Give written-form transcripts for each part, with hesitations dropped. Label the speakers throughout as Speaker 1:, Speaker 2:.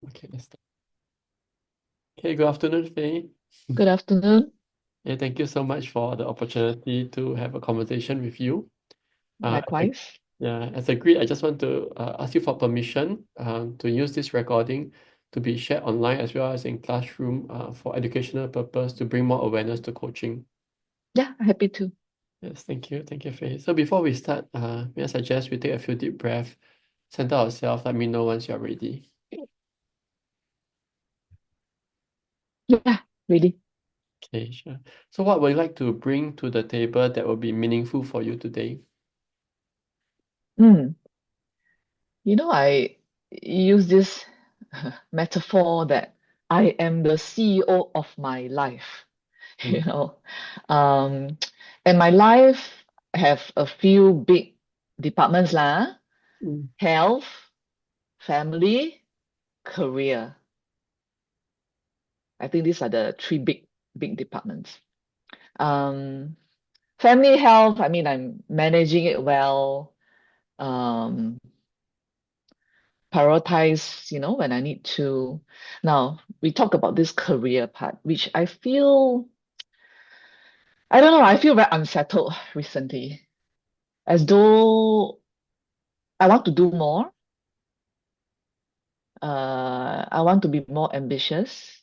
Speaker 1: Okay, let's start. Okay, good afternoon, Faye.
Speaker 2: Good afternoon.
Speaker 1: Yeah, thank you so much for the opportunity to have a conversation with you. As a,
Speaker 2: Likewise.
Speaker 1: yeah, as agreed, I just want to ask you for permission to use this recording to be shared online as well as in classroom for educational purpose to bring more awareness to coaching.
Speaker 2: Yeah, happy to.
Speaker 1: Yes, thank you. Thank you, Faye. So before we start, may I suggest we take a few deep breaths, center ourselves, let me know once you're ready.
Speaker 2: Yeah, really.
Speaker 1: Okay, sure. So what would you like to bring to the table that will be meaningful for you today?
Speaker 2: Mm. I use this metaphor that I am the CEO of my life, you
Speaker 1: Mm,
Speaker 2: know. Um, and my life have a few big departments lah.
Speaker 1: mm,
Speaker 2: Health, family, career. I think these are the three big departments. Um, Family health, I mean, I'm managing it well. Um, Prioritize, when I need to. Now, we talk about this career part, which I don't know, I feel very unsettled recently, as though I want to do more. I want to be more ambitious.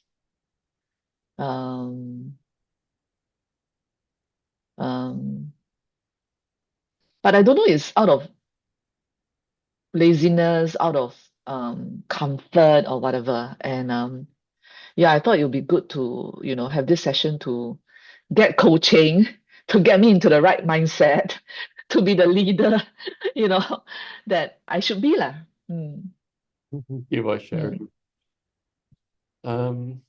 Speaker 2: Um, um, but I don't know, it's out of laziness, out of comfort or whatever. And yeah, I thought it would be good to, have this session to get coaching, to get me into the right mindset, to be the leader, you know, that I should be lah.
Speaker 1: Thank you for
Speaker 2: Mm.
Speaker 1: sharing. Um,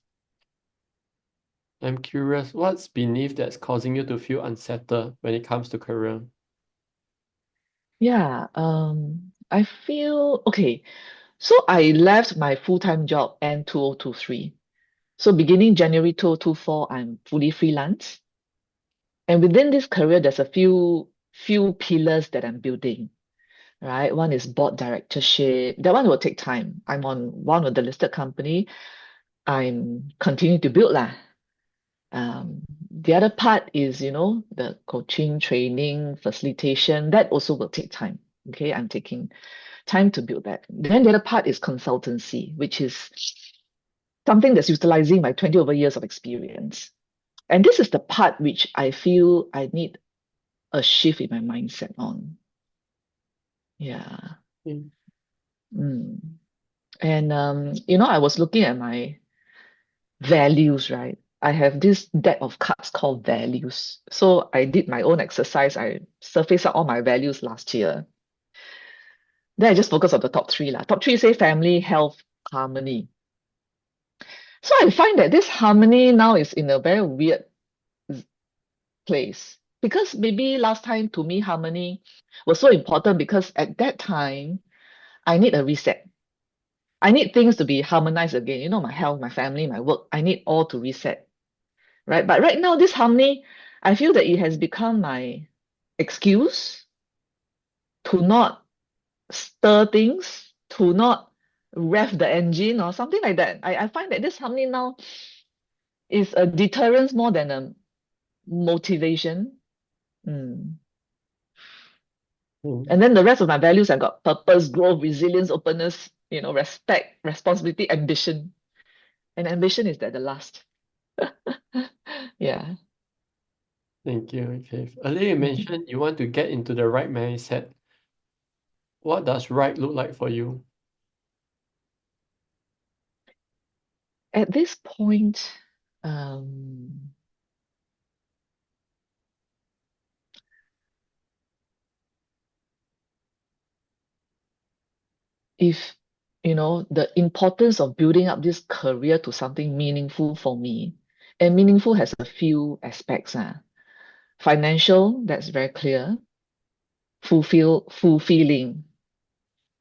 Speaker 1: I'm curious, what's beneath that's causing you to feel unsettled when it comes to career?
Speaker 2: Yeah, I feel okay. So I left my full-time job in 2023. So beginning January 2024, I'm fully freelance. And within this career, there's a few pillars that I'm building. Right? One is board directorship. That one will take time. I'm on one of the listed company. I'm continuing to build lah. The other part is, the coaching, training, facilitation. That also will take time. Okay, I'm taking time to build that. Then the other part is consultancy, which is something that's utilizing my 20 over years of experience. And this is the part which I feel I need a shift in my mindset on. Yeah.
Speaker 1: Mm,
Speaker 2: Mm. And I was looking at my values, right? I have this deck of cards called values. So I did my own exercise. I surfaced out all my values last year. Then I just focus on the top three lah. Top three say family, health, harmony. So I find that this harmony now is in a very weird place because maybe last time to me harmony was so important because at that time I need a reset. I need things to be harmonized again. My health, my family, my work. I need all to reset, right? But right now, this harmony, I feel that it has become my excuse to not stir things, to not rev the engine or something like that. I find that this harmony now is a deterrence more than a motivation. Mm.
Speaker 1: mm,
Speaker 2: And then the rest of my values, I've got purpose, growth, resilience, openness, respect, responsibility, ambition. And ambition is that the last. Yeah.
Speaker 1: Thank you. Okay. Earlier you
Speaker 2: Mm.
Speaker 1: mentioned you want to get into the right mindset. What does right look like for you?
Speaker 2: At this point, um, if the importance of building up this career to something meaningful for me, and meaningful has a few aspects. Financial, that's very clear. Fulfilling,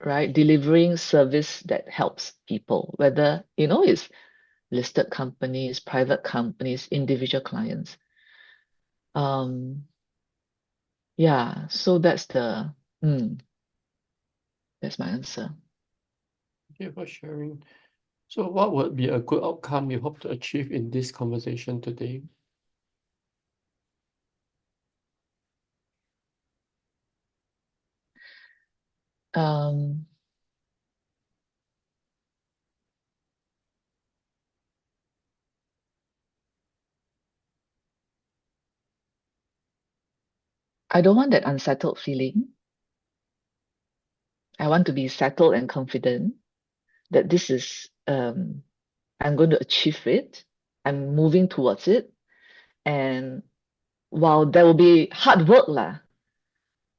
Speaker 2: right? Delivering service that helps people, whether it's listed companies, private companies, individual clients. Um, yeah, so mm, that's my answer.
Speaker 1: Thank you for sharing. So what would be a good outcome you hope to achieve in this conversation today?
Speaker 2: Um, I don't want that unsettled feeling. I want to be settled and confident that this is I'm going to achieve it. I'm moving towards it. And while there will be hard work lah,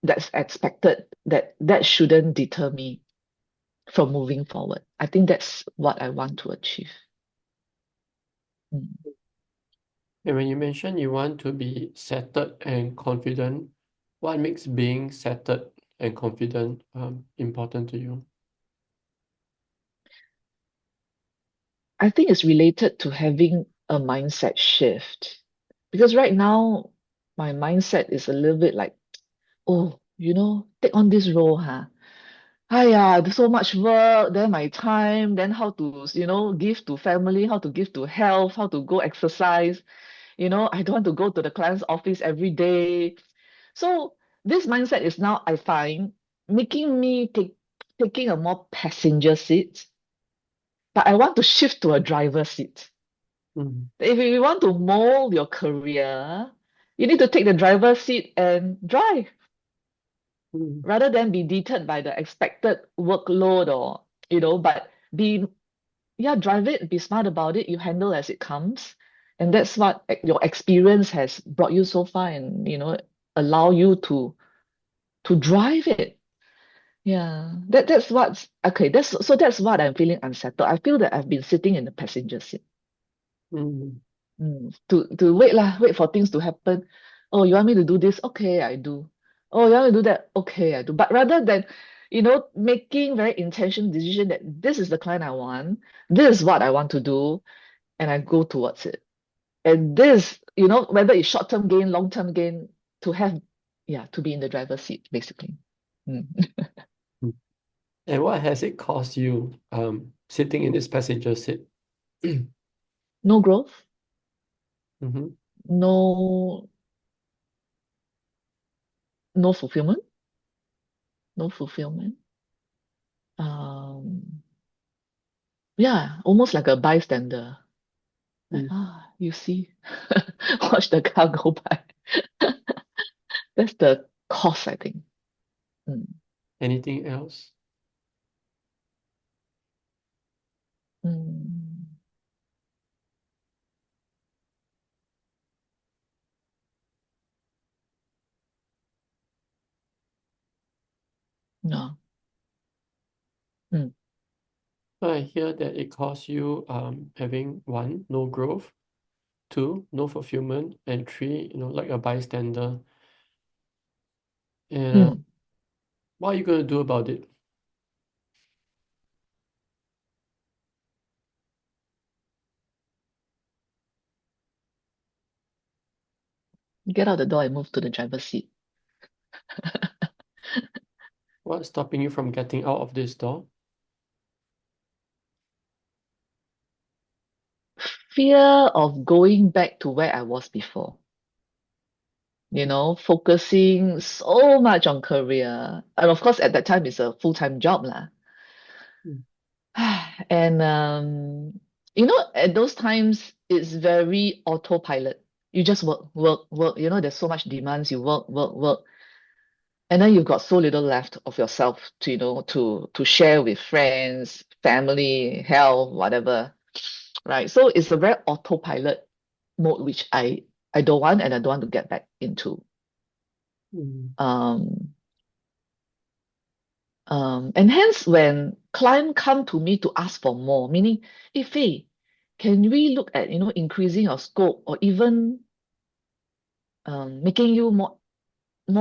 Speaker 2: that's expected, that shouldn't deter me from moving forward. I think that's what I want to achieve. Mm.
Speaker 1: And when you mention you want to be settled and confident, what makes being settled and confident important to you?
Speaker 2: I think it's related to having a mindset shift. Because right now, my mindset is a little bit like, oh, take on this role, huh? Hiya, there's so much work, then my time, then how to, give to family, how to give to health, how to go exercise. I don't want to go to the client's office every day. So this mindset is now, I find, making me taking a more passenger seat, but I want to shift to a driver seat.
Speaker 1: Mm,
Speaker 2: If you want to mold your career, you need to take the driver's seat and drive
Speaker 1: mm,
Speaker 2: rather than be deterred by the expected workload or, but drive it, be smart about it, you handle as it comes. And that's what your experience has brought you so far and, allow you to drive it. Yeah, that's what's okay. That's what I'm feeling unsettled. I feel that I've been sitting in the passenger seat.
Speaker 1: mm,
Speaker 2: To wait for things to happen. Oh, you want me to do this? Okay, I do. Oh, you want me to do that? Okay, I do. But rather than, making very intentional decision that this is the client I want, this is what I want to do, and I go towards it. And this, whether it's short-term gain, long-term gain, to have, yeah, to be in the driver's seat, basically. Mm.
Speaker 1: mm. And what has it cost you sitting in this passenger seat?
Speaker 2: No growth,
Speaker 1: Mm-hmm.
Speaker 2: no no fulfillment, no fulfillment. Um, yeah, almost like a bystander. Like,
Speaker 1: Mm.
Speaker 2: you see, watch the car go by. That's the cost, I think. Mm.
Speaker 1: Anything else?
Speaker 2: Mm. No. Mm.
Speaker 1: I hear that it costs you having one, no growth, two, no fulfillment, and three, like a bystander. And
Speaker 2: Mm.
Speaker 1: what are you going to do about it?
Speaker 2: Get out the door and move to the driver's seat.
Speaker 1: What's stopping you from getting out of this door?
Speaker 2: Fear of going back to where I was before. Focusing so much on career. And of course, at that time, it's a full-time job, lah.
Speaker 1: Mm,
Speaker 2: And at those times, it's very autopilot. You just work, work, work. There's so much demands. You work, work, work, and then you've got so little left of yourself to, to share with friends, family, health, whatever, right? So it's a very autopilot mode, which I don't want, and I don't want to get back into.
Speaker 1: mm,
Speaker 2: Um, and hence, when client come to me to ask for more, meaning, if hey, can we look at increasing your scope or even making you more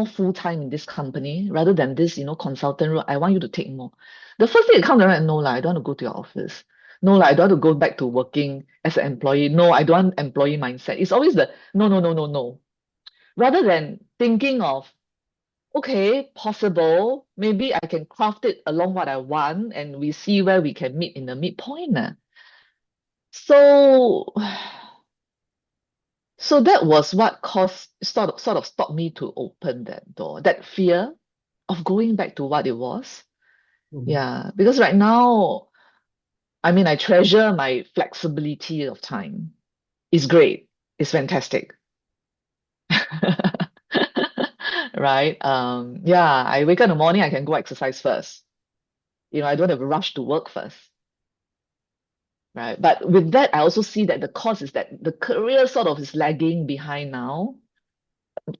Speaker 2: full time in this company rather than this consultant role. I want you to take more. The first thing that comes around, no lah, I don't want to go to your office. No lah, I don't want to go back to working as an employee. No, I don't want employee mindset. It's always the no, no, no, no, no. Rather than thinking of okay, possible. Maybe I can craft it along what I want and we see where we can meet in the midpoint. Nah. So, so that was what caused sort of stopped me to open that door, that fear of going back to what it was.
Speaker 1: Mm,
Speaker 2: Yeah, because right now, I mean, I treasure my flexibility of time. It's great. It's fantastic. Right? Yeah, I wake up in the morning, I can go exercise first. I don't have to rush to work first. Right. But with that, I also see that the cause is that the career sort of is lagging behind now,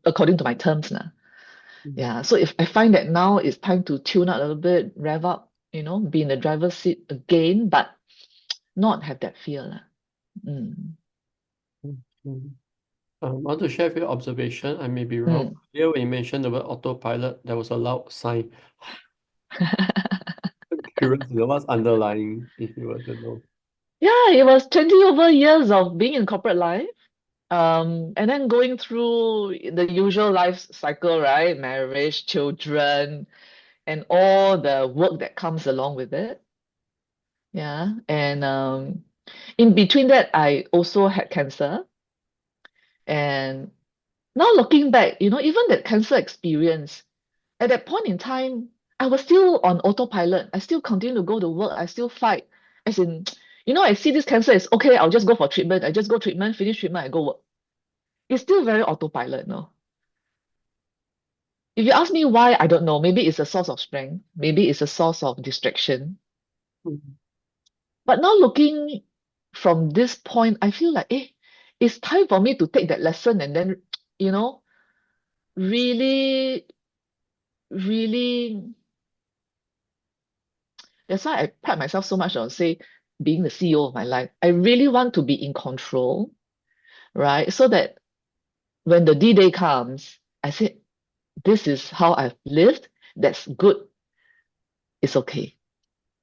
Speaker 2: according to my terms now.
Speaker 1: mm,
Speaker 2: Yeah. So if I find that now it's time to tune out a little bit, rev up, be in the driver's seat again, but not have that fear. Lah. Mm.
Speaker 1: mm, mm. I want to share with your observation. I may be wrong.
Speaker 2: Mm.
Speaker 1: Here, when you mentioned the word autopilot, there was a loud sign. Curious, what's underlying, if you were to know.
Speaker 2: Yeah, it was 20 over years of being in corporate life. And then going through the usual life cycle, right? Marriage, children, and all the work that comes along with it. Yeah. And in between that, I also had cancer. And now looking back, even that cancer experience, at that point in time, I was still on autopilot. I still continue to go to work. I still fight. As in, I see this cancer is okay, I'll just go for treatment. I just go treatment, finish treatment, I go work. It's still very autopilot, no? If you ask me why, I don't know. Maybe it's a source of strength. Maybe it's a source of distraction.
Speaker 1: Mm,
Speaker 2: But now looking from this point, I feel like, it's time for me to take that lesson and then, you know, really, really, that's why I pride myself so much on, say, being the CEO of my life. I really want to be in control, right? So that when the D-Day comes, I say, this is how I've lived. That's good. It's okay.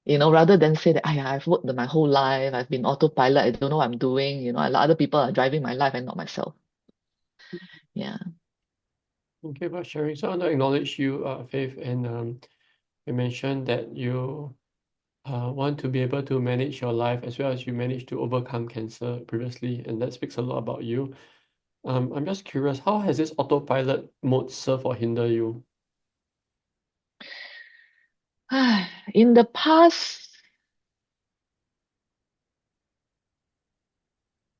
Speaker 2: Rather than say that, I've worked my whole life, I've been autopilot, I don't know what I'm doing, other people are driving my life and not myself. Yeah.
Speaker 1: okay, for sharing. So I want to acknowledge you, Faith, and you mentioned that you want to be able to manage your life as well as you managed to overcome cancer previously, and that speaks a lot about you. I'm just curious, how has this autopilot mode serve or hinder you?
Speaker 2: In the past,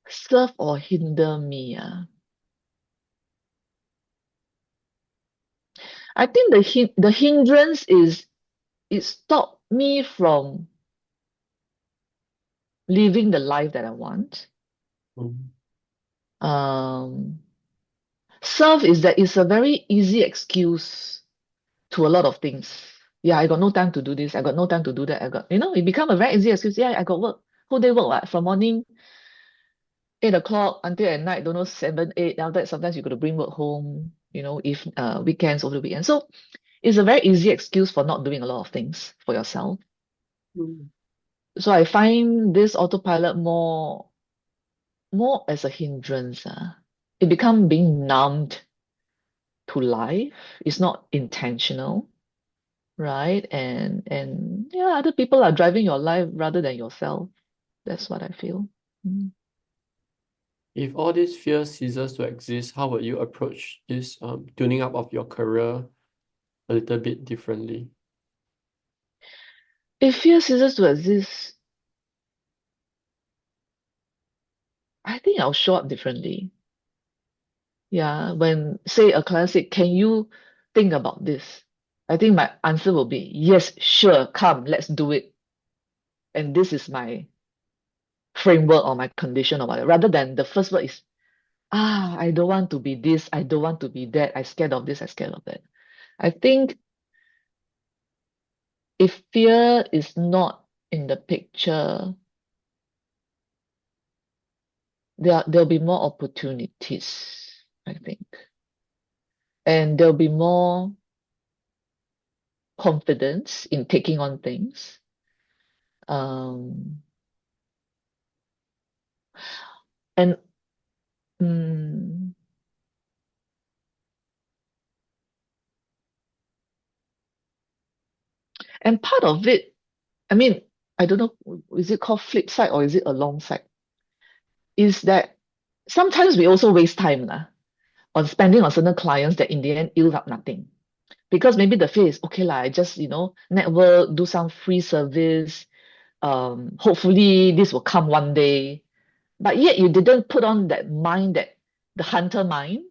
Speaker 2: serve or hinder me. I think the hindrance is it stopped me from living the life that I want.
Speaker 1: Mm,
Speaker 2: Um, serve is that it's a very easy excuse to a lot of things. Yeah, I got no time to do this. I got no time to do that. It become a very easy excuse. Yeah, I got work. Whole day work, what? From morning 8 o'clock until at night, don't know, 7, 8. Now that sometimes you got to bring work home, if weekends over the weekend. So it's a very easy excuse for not doing a lot of things for yourself.
Speaker 1: mm,
Speaker 2: So I find this autopilot more as a hindrance. It become being numbed to life. It's not intentional, right? And yeah, other people are driving your life rather than yourself. That's what I feel. Mm.
Speaker 1: If all these fears ceases to exist, how would you approach this tuning up of your career a little bit differently?
Speaker 2: If fear ceases to exist, I think I'll show up differently. Yeah, when say a client say, "Can you think about this?" I think my answer will be, "Yes, sure, come, let's do it." And this is my framework or my condition or whatever. Rather than the first word is, I don't want to be this, I don't want to be that, I scared of this, I scared of that. I think if fear is not in the picture, there'll be more opportunities, I think. And there'll be more confidence in taking on things. Um, and mm, and part of it, I mean, I don't know, is it called flip side or is it a long side? is that sometimes we also waste time on spending on certain clients that in the end yield up nothing. Because maybe the fear is okay lah, I just, network, do some free service. Hopefully this will come one day. But yet you didn't put on that mind, that the hunter mind,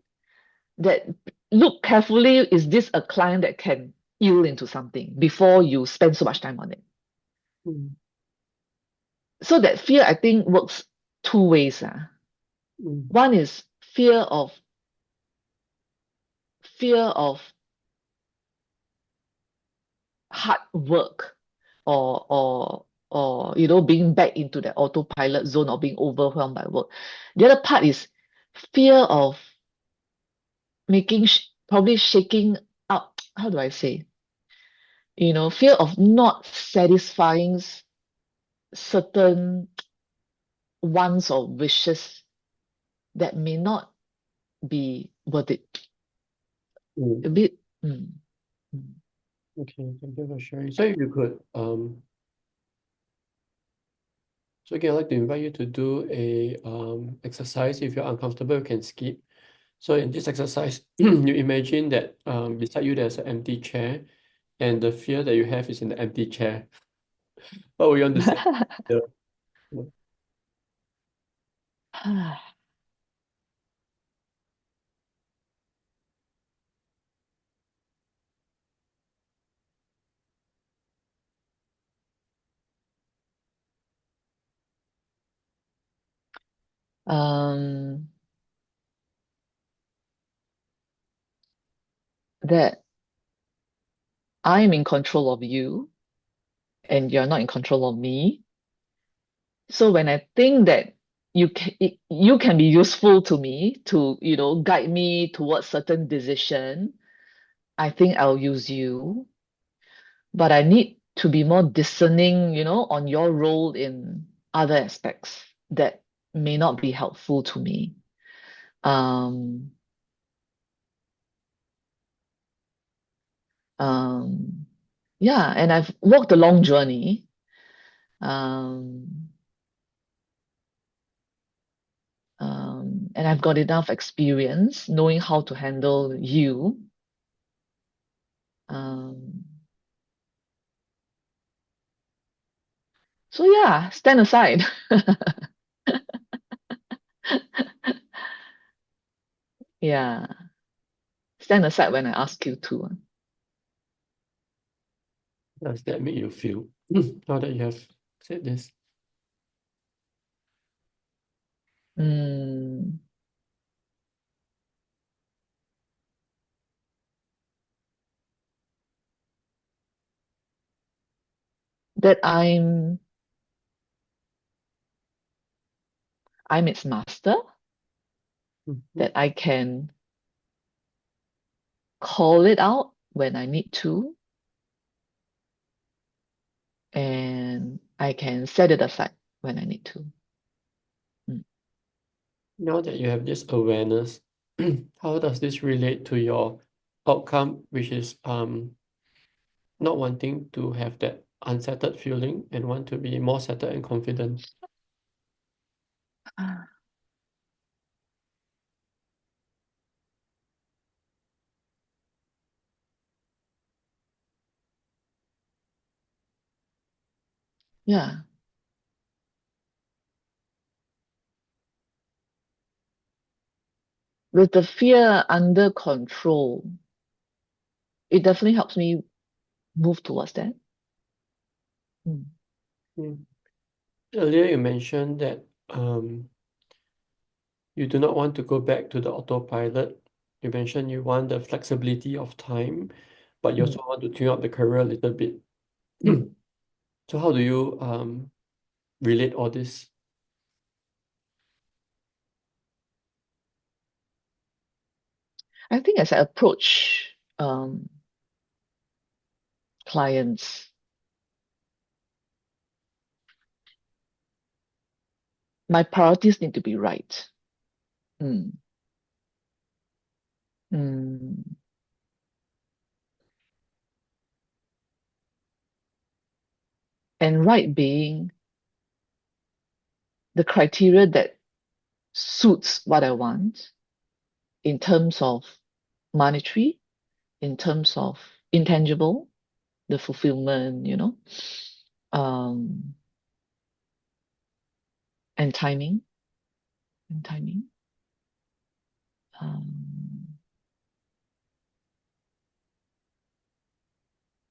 Speaker 2: that look carefully, is this a client that can yield into something before you spend so much time on it?
Speaker 1: Mm,
Speaker 2: So that fear, I think, works two ways.
Speaker 1: mm,
Speaker 2: One is fear of hard work, or being back into the autopilot zone or being overwhelmed by work. The other part is fear of probably shaking up. How do I say? Fear of not satisfying certain wants or wishes that may not be worth it. A
Speaker 1: mm.
Speaker 2: bit. Mm, mm.
Speaker 1: Okay, thank you for sharing. So if you could, so again, I'd like to invite you to do a exercise. If you're uncomfortable, you can skip. So in this exercise, you imagine that beside you there's an empty chair, and the fear that you have is in the empty chair. What would you want to say? The-
Speaker 2: um, that I'm in control of you and you're not in control of me. So when I think that you can be useful to me to, guide me towards certain decision, I think I'll use you. But I need to be more discerning, on your role in other aspects that may not be helpful to me. Um, um, yeah, and I've walked a long journey. Um, and I've got enough experience knowing how to handle you. Um, so yeah, stand aside. Yeah, stand aside when I ask you to.
Speaker 1: Does that make you feel now that you have said this?
Speaker 2: Mm, that I'm its master,
Speaker 1: Mhm.
Speaker 2: that I can call it out when I need to, and I can set it aside when I need to. Mm.
Speaker 1: Now that you have this awareness, how does this relate to your outcome, which is not wanting to have that unsettled feeling and want to be more settled and confident?
Speaker 2: Yeah, with the fear under control, it definitely helps me move towards that. Mm.
Speaker 1: Mm. Earlier you mentioned that you do not want to go back to the autopilot. You mentioned you want the flexibility of time, but you
Speaker 2: Mm.
Speaker 1: also want to tune up the career a little bit.
Speaker 2: Mm.
Speaker 1: So how do you relate all this?
Speaker 2: I think as I approach clients, my priorities need to be right. Mm. Mm. And right being the criteria that suits what I want in terms of monetary, in terms of intangible, the fulfillment, um, and timing, and timing. Um,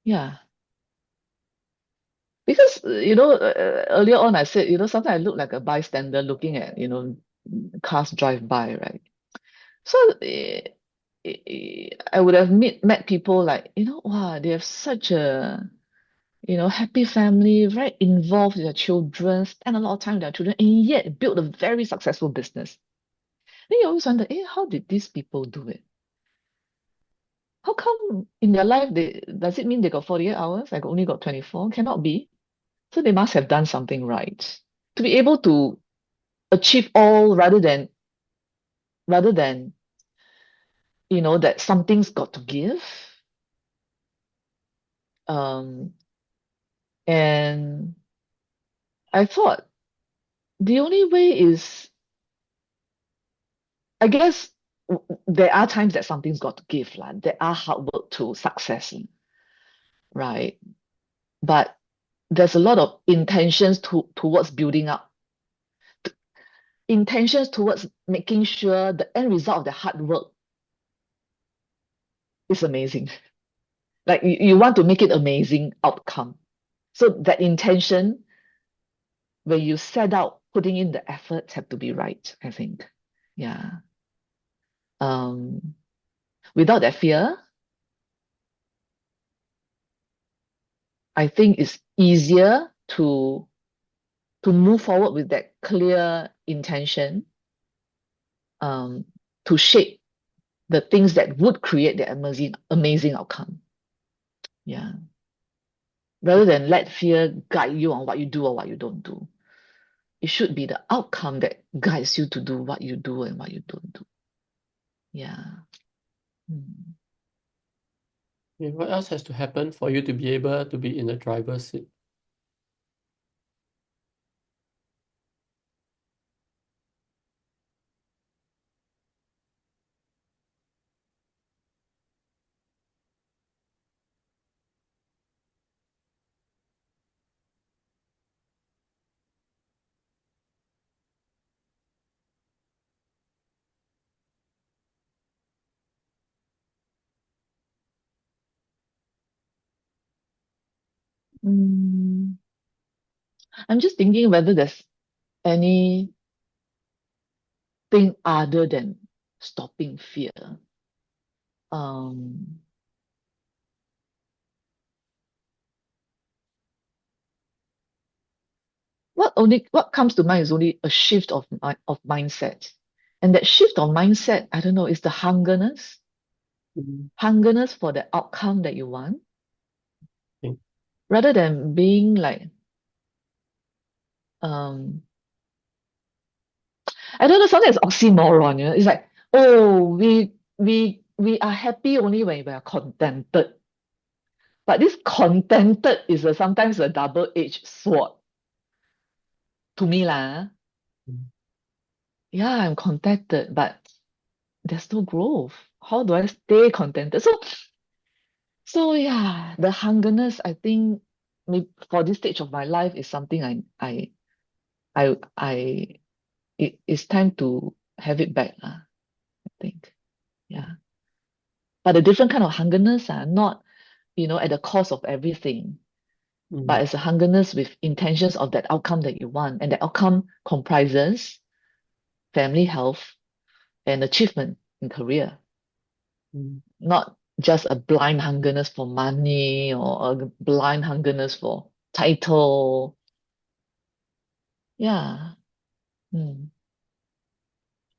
Speaker 2: yeah, because earlier on I said, sometimes I look like a bystander looking at, cars drive by, right? So I would have met people like, wow, they have such a, happy family, very involved with their children, spend a lot of time with their children, and yet build a very successful business. Then you always wonder, how did these people do it? How come in their life does it mean they got 48 hours? I only got 24? Cannot be. So they must have done something right to be able to achieve all rather than that something's got to give. Um, and I thought the only way is, I guess, there are times that something's got to give, like there are hard work to success, right? But there's a lot of intentions towards building up, intentions towards making sure the end result of the hard work is amazing. Like you want to make it amazing outcome. So that intention, when you set out putting in the efforts, have to be right, I think. Yeah. Um, Without that fear, I think it's easier to move forward with that clear intention, um, to shape the things that would create the amazing outcome. Yeah. Rather than let fear guide you on what you do or what you don't do. It should be the outcome that guides you to do what you do and what you don't do. Yeah. Mm.
Speaker 1: Yeah, what else has to happen for you to be able to be in the driver's seat?
Speaker 2: Mm. I'm just thinking whether there's anything other than stopping fear. Um, what comes to mind is only a shift of mindset. And that shift of mindset, I don't know, is the
Speaker 1: Mm,
Speaker 2: hungerness for the outcome that you want,
Speaker 1: okay.
Speaker 2: rather than being like, um, I don't know, something that's oxymoron, It's like, oh, we are happy only when we are contented. But this contented is sometimes a double-edged sword to me lah.
Speaker 1: Mm,
Speaker 2: Yeah, I'm contented, but there's no growth. How do I stay contented? So yeah, the hungerness, I think, for this stage of my life is something I it's time to have it back, I think. Yeah. But a different kind of hungerness, not, at the cost of everything,
Speaker 1: mm,
Speaker 2: but as a hungerness with intentions of that outcome that you want. And the outcome comprises family health and achievement in career,
Speaker 1: mm.
Speaker 2: not just a blind hungerness for money or a blind hungerness for title. Yeah. Mm.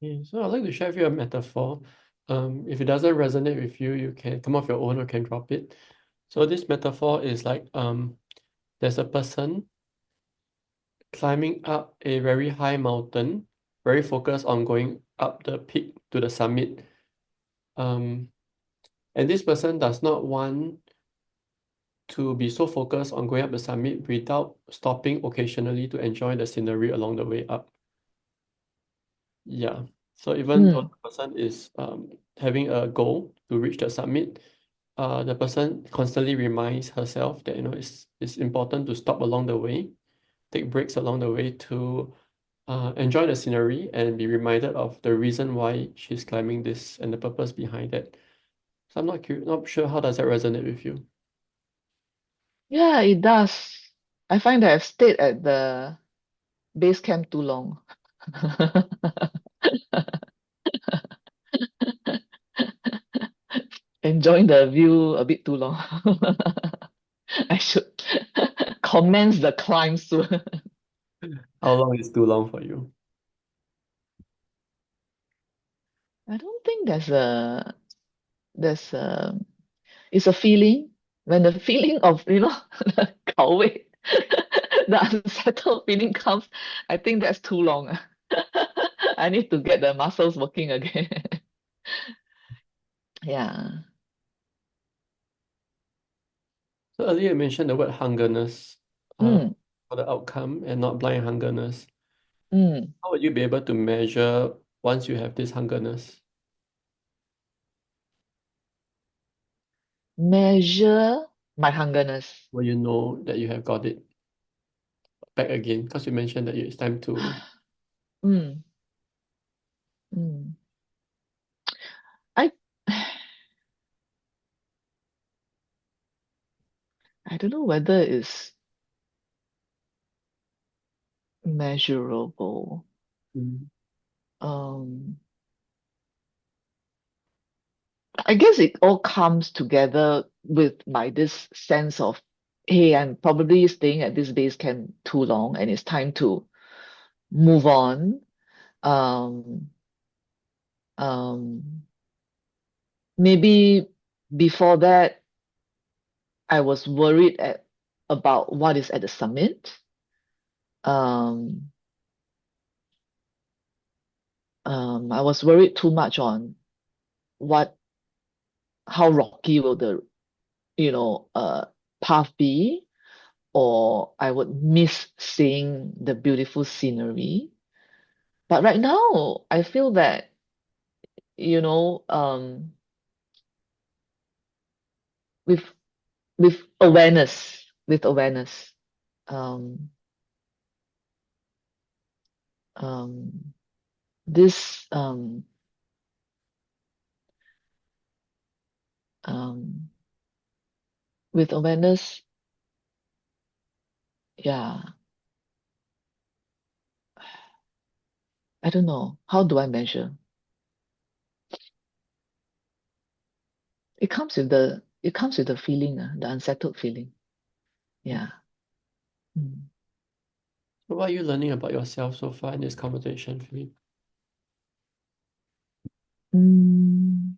Speaker 1: Okay, so I'd like to share with you a metaphor. If it doesn't resonate with you, you can come off your own or can drop it. So this metaphor is like there's a person climbing up a very high mountain, very focused on going up the peak to the summit. Um, and this person does not want to be so focused on going up the summit without stopping occasionally to enjoy the scenery along the way up. Yeah. So even though
Speaker 2: Mm.
Speaker 1: the person is having a goal to reach the summit, the person constantly reminds herself that it's important to stop along the way, take breaks along the way to enjoy the scenery and be reminded of the reason why she's climbing this and the purpose behind it. So I'm not sure how does that resonate with you.
Speaker 2: Yeah, it does. I find that I've stayed at the base camp too long. Enjoying the view a bit too long. I should commence the climb soon.
Speaker 1: How long is too long for you?
Speaker 2: I don't think there's a it's a feeling. When the feeling of, the 搞胃, the unsettled feeling comes, I think that's too long. I need to get the muscles working again. Yeah.
Speaker 1: So earlier you mentioned the word hungerness
Speaker 2: Mm,
Speaker 1: for the outcome and not blind hungerness.
Speaker 2: mm.
Speaker 1: How would you be able to measure once you have this hungerness?
Speaker 2: Measure my hungerness.
Speaker 1: Will you know that you have got it back again? Because you mentioned that it's time to.
Speaker 2: Mm, mm. I I don't know whether it's measurable.
Speaker 1: Mm.
Speaker 2: Um, I guess it all comes together with my this sense of, hey, I'm probably staying at this base camp too long and it's time to move on. Um, um, Maybe before that, I was worried about what is at the summit. Um, I was worried too much on what how rocky will the path be, or I would miss seeing the beautiful scenery. But right now, I feel that, you know, um, with with awareness, um, um, this um, with awareness, yeah, I don't know. How do I measure? It comes with the feeling, the unsettled feeling. Yeah. Mm.
Speaker 1: So what are you learning about yourself so far in this conversation, Philip?
Speaker 2: Mm,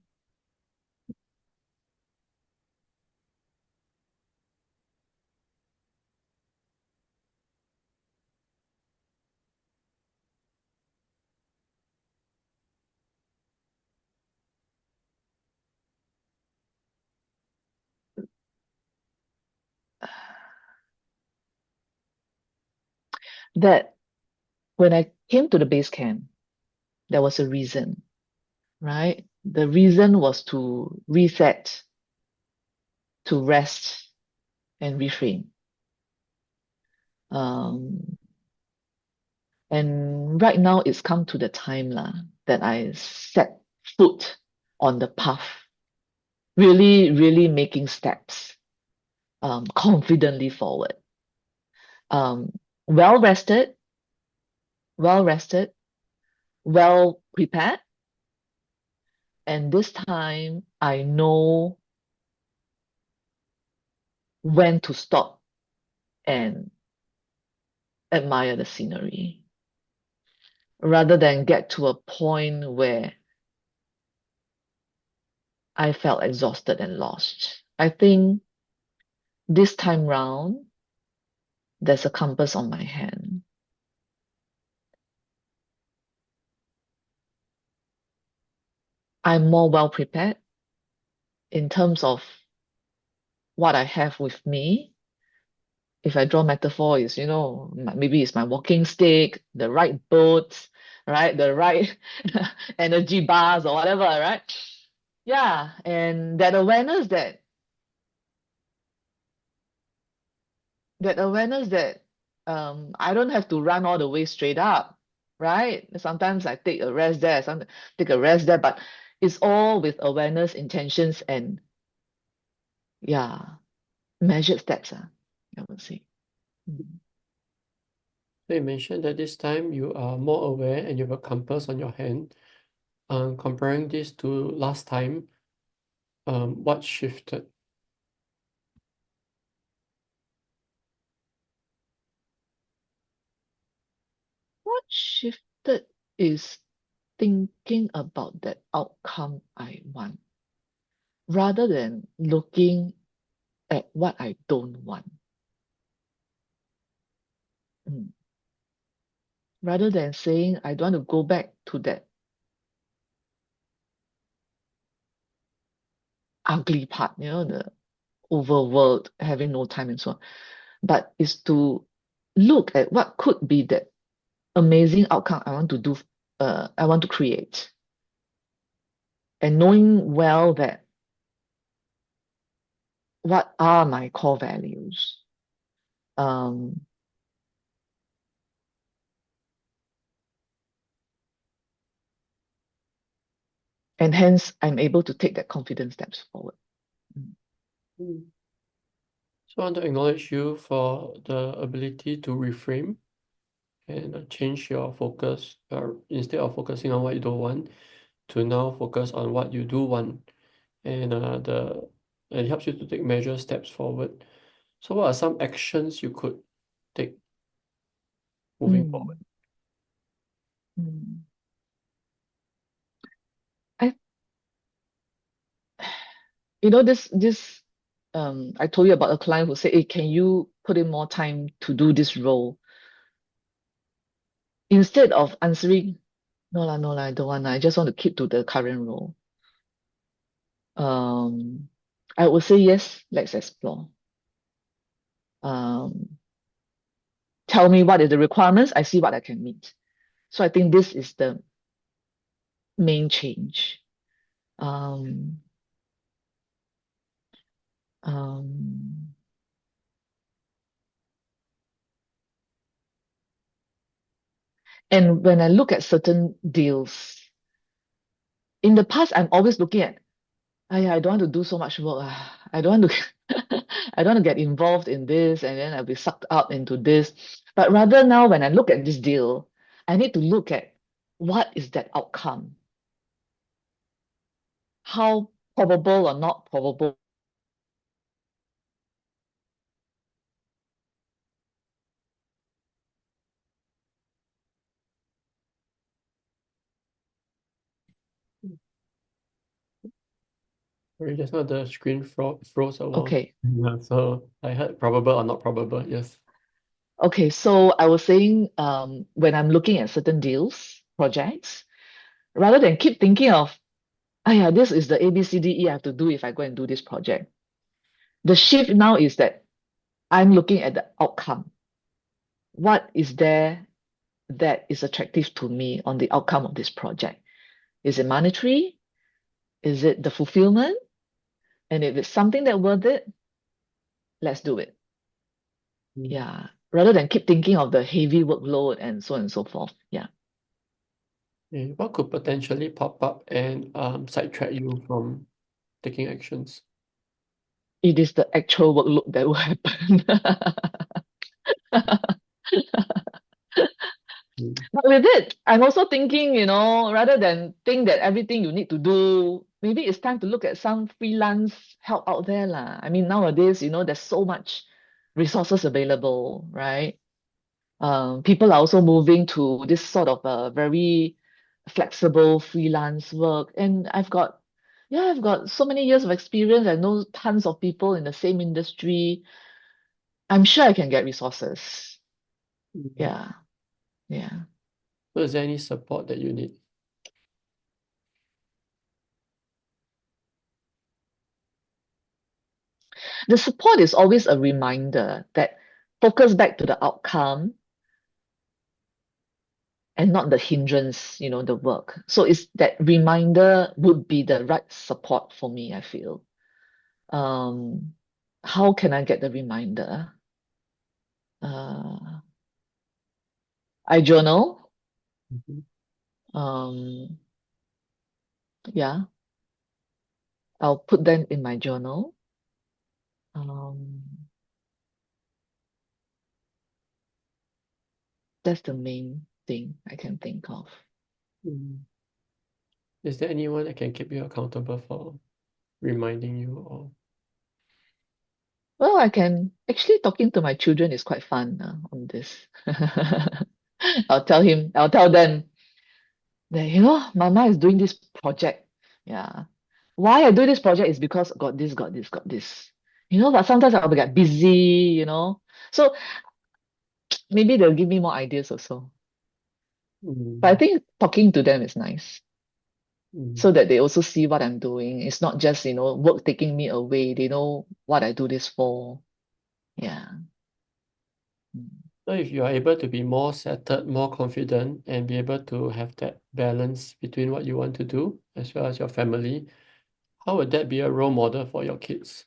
Speaker 2: that when I came to the base camp, there was a reason, right? The reason was to reset, to rest, and reframe. Um, and right now it's come to the time lah, that I set foot on the path, really, really making steps, confidently forward. Um, well rested, well rested, well prepared. And this time I know when to stop and admire the scenery rather than get to a point where I felt exhausted and lost. I think this time round, there's a compass on my hand. I'm more well prepared in terms of what I have with me. If I draw metaphor, is maybe it's my walking stick, the right boat, right? The right energy bars or whatever, right? Yeah, and that I don't have to run all the way straight up, right? Sometimes I take a rest there, some take a rest there, but it's all with awareness, intentions, and yeah, measured steps, I would say. Mm.
Speaker 1: So you mentioned that this time you are more aware and you have a compass on your hand. Comparing this to last time, what shifted?
Speaker 2: What shifted is thinking about that outcome I want rather than looking at what I don't want. Mm. Rather than saying I don't want to go back to that ugly part, the overworked, having no time and so on. But is to look at what could be that amazing outcome I want to create. And knowing well that what are my core values. Um, and hence I'm able to take that confident steps forward. Mm.
Speaker 1: Mm. So I want to acknowledge you for the ability to reframe and change your focus, instead of focusing on what you don't want, to now focus on what you do want, and it helps you to take measure steps forward. So what are some actions you could take moving forward?
Speaker 2: Mm. Mm. I, I told you about a client who said, hey, can you put in more time to do this role? Instead of answering, no lah, I don't want, I just want to keep to the current role. I would say, yes, let's explore. Um, tell me what is the requirements, I see what I can meet. So I think this is the main change. Um, um, and when I look at certain deals, in the past, I'm always looking at, I don't want to do so much work. I don't want to, I don't want to get involved in this and then I'll be sucked up into this. But rather now, when I look at this deal, I need to look at what is that outcome? How probable or not probable?
Speaker 1: Sorry, just now the screen froze a while.
Speaker 2: Okay.
Speaker 1: Yeah, so I heard probable or not probable. Yes.
Speaker 2: Okay. So I was saying, when I'm looking at certain deals, projects, rather than keep thinking of, yeah, this is the ABCDE I have to do if I go and do this project. The shift now is that I'm looking at the outcome. What is there that is attractive to me on the outcome of this project? Is it monetary? Is it the fulfillment? And if it's something that worth it, let's do it.
Speaker 1: Mm.
Speaker 2: Yeah. Rather than keep thinking of the heavy workload and so on and so forth. Yeah.
Speaker 1: Okay, what could potentially pop up and sidetrack you from taking actions?
Speaker 2: It is the actual workload that will happen.
Speaker 1: Mm.
Speaker 2: But with it, I'm also thinking, rather than think that everything you need to do, maybe it's time to look at some freelance help out there lah. I mean, nowadays, there's so much resources available, right? People are also moving to this sort of a very flexible freelance work. And I've got so many years of experience. I know tons of people in the same industry. I'm sure I can get resources.
Speaker 1: Mm.
Speaker 2: Yeah, yeah.
Speaker 1: So is there any support that you need?
Speaker 2: The support is always a reminder that focus back to the outcome and not the hindrance, the work. So it's that reminder would be the right support for me, I feel. Um, how can I get the reminder? Uh, I journal.
Speaker 1: Mhm.
Speaker 2: Um, yeah, I'll put them in my journal. Um, that's the main thing I can think of.
Speaker 1: Mm. Is there anyone that can keep you accountable for reminding you or
Speaker 2: Well, I can actually talking to my children is quite fun on this. I'll tell them that, Mama is doing this project. Yeah. Why I do this project is because got this, got this, got this. But sometimes I'll get busy, So maybe they'll give me more ideas also. But I
Speaker 1: Mm,
Speaker 2: think talking to them is nice
Speaker 1: mm.
Speaker 2: so that they also see what I'm doing. It's not just, work taking me away. They know what I do this for. Yeah. Mm.
Speaker 1: So if you are able to be more settled, more confident, and be able to have that balance between what you want to do as well as your family, how would that be a role model for your kids?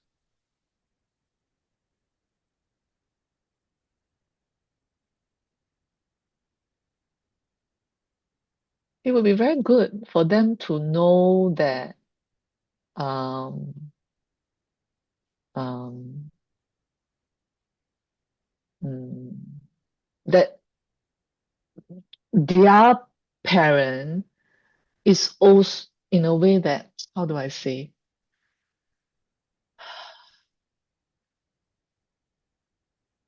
Speaker 2: It would be very good for them to know that um, um, mm, that their parent is also in a way that, how do I say,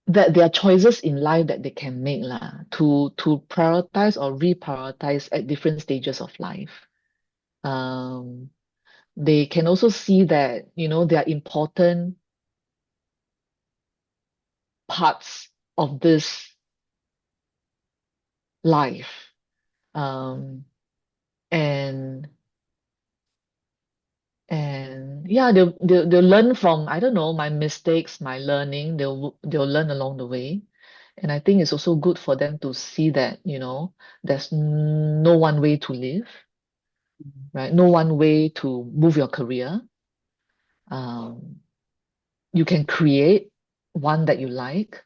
Speaker 2: that there are choices in life that they can make lah, to prioritize or reprioritize at different stages of life. Um, they can also see that, there are important parts of this life. Um, and yeah, they'll learn from, I don't know, my mistakes, my learning. They'll learn along the way. And I think it's also good for them to see that, there's no one way to live, right? No one way to move your career. Um, you can create one that you like.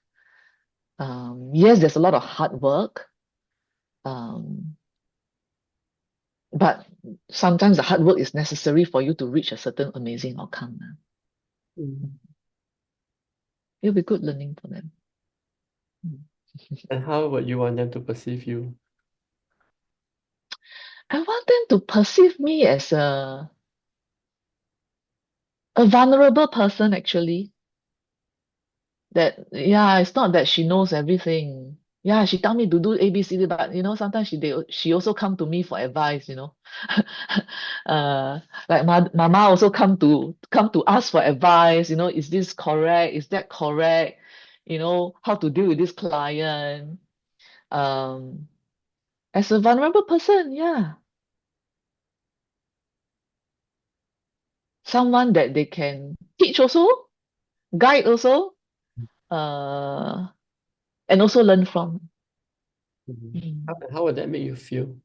Speaker 2: Yes, there's a lot of hard work, um, but sometimes the hard work is necessary for you to reach a certain amazing outcome.
Speaker 1: Mm.
Speaker 2: It'll be good learning for them. Mm.
Speaker 1: And how would you want them to perceive you?
Speaker 2: I want them to perceive me as a vulnerable person, actually. That, yeah, it's not that she knows everything. Yeah, she tell me to do A, B, C, D, but sometimes she also come to me for advice. Uh, like mama also come to us for advice. Is this correct? Is that correct? How to deal with this client. Um, as a vulnerable person, yeah, someone that they can teach also, guide also, uh, and also learn from.
Speaker 1: Mhm.
Speaker 2: Mm.
Speaker 1: How would that make you feel?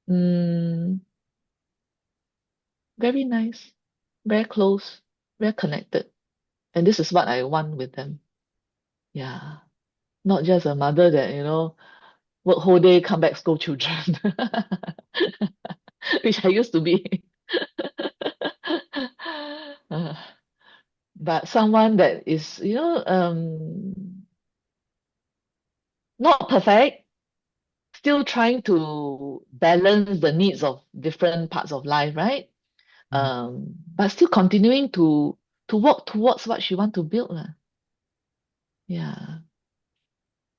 Speaker 2: Mm, very nice, very close, very connected. And this is what I want with them. Yeah. Not just a mother that, work whole day, come back, scold children, which I used to be. Uh, but someone that is, not perfect, still trying to balance the needs of different parts of life, right?
Speaker 1: Mhm.
Speaker 2: But still continuing to work towards what she want to build. Yeah.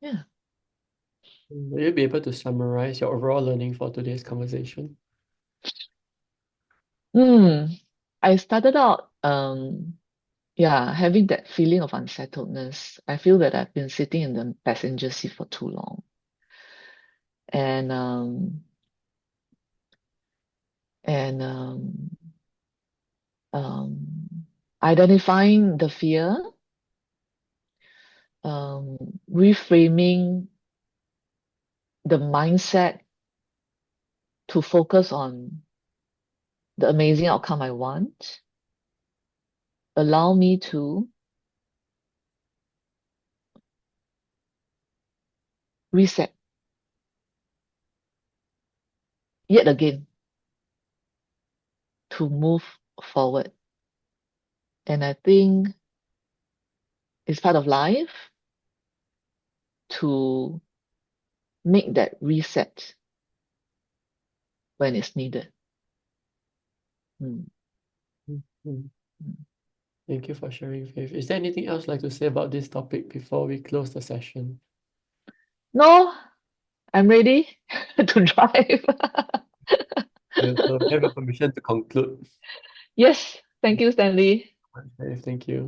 Speaker 2: Yeah.
Speaker 1: Will you be able to summarize your overall learning for today's conversation?
Speaker 2: Hmm. I started out, yeah, having that feeling of unsettledness. I feel that I've been sitting in the passenger seat for too long. And and um identifying the fear, reframing the mindset to focus on the amazing outcome I want, allow me to reset yet again to move forward. And I think it's part of life to make that reset when it's needed. Mm,
Speaker 1: Mm, mm.
Speaker 2: mm.
Speaker 1: Thank you for sharing, Faith. Is there anything else you'd like to say about this topic before we close the session?
Speaker 2: No, I'm ready to drive.
Speaker 1: So have your permission to conclude.
Speaker 2: Yes, thank you, Stanley.
Speaker 1: Faith, thank you.